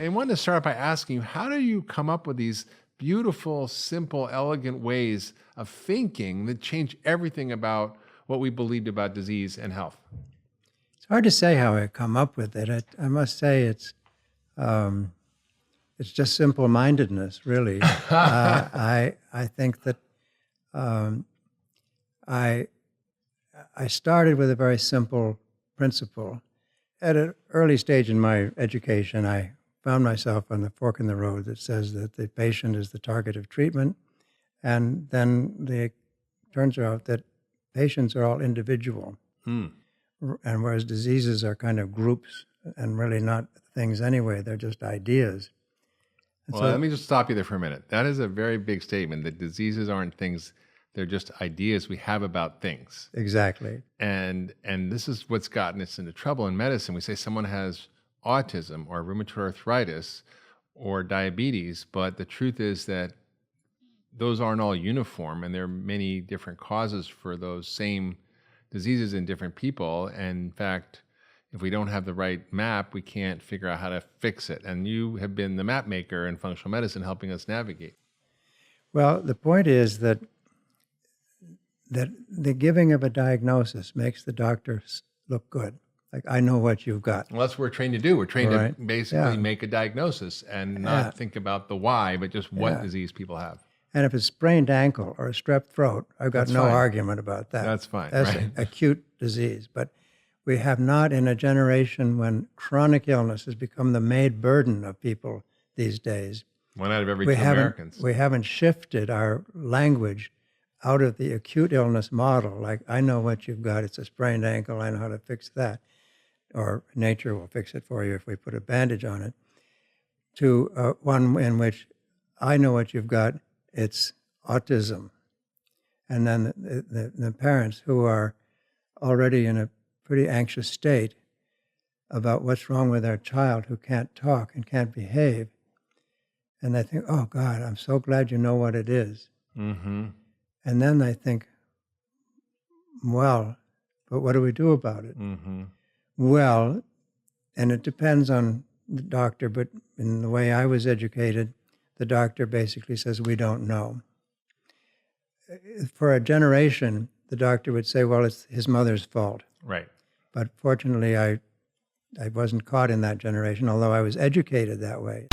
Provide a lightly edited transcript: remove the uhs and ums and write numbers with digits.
I wanted to start by asking you, how do you come up with these beautiful, simple, elegant ways of thinking that change everything about what we believed about disease and health? It's hard to say how I come up with it. I must say it's just simple-mindedness, really. I think that I started with a very simple principle. At an early stage in my education, I found myself on the fork in the road that says that the patient is the target of treatment, and then it turns out that patients are all individual, and whereas diseases are kind of groups and really not things anyway, they're just ideas. And Well, let me just stop you there for a minute. That is a very big statement, that diseases aren't things, they're just ideas we have about things. Exactly. And this is what's gotten us into trouble in medicine. We say someone has autism or rheumatoid arthritis or diabetes, but the truth is that those aren't all uniform, and there are many different causes for those same diseases in different people. And in fact, if we don't have the right map, we can't figure out how to fix it. And you have been the map maker in functional medicine, helping us navigate. Well, the point is that the giving of a diagnosis makes the doctor look good. Like, I know what you've got. Well, that's what we're trained to do. We're trained to basically Yeah. make a diagnosis and not think about the why, but just what disease people have. And if it's sprained ankle or a strep throat, I've got That's no fine. argument about that. That's fine, That's right? an acute disease. But we have not, in a generation when chronic illness has become the main burden of people these days, 1 out of every 2 Americans. we haven't shifted our language out of the acute illness model. Like, I know what you've got. It's a sprained ankle. I know how to fix that. Or nature will fix it for you if we put a bandage on it. To one in which I know what you've got. It's autism. And then the parents who are already in a pretty anxious state about what's wrong with their child who can't talk and can't behave. And they think, oh, God, I'm so glad you know what it is. Mm-hmm. And then they think, well, but what do we do about it? Mm-hmm. Well, and it depends on the doctor, but in the way I was educated, the doctor basically says, we don't know. For a generation, the doctor would say, well, it's his mother's fault. Right. But fortunately, I wasn't caught in that generation, although I was educated that way.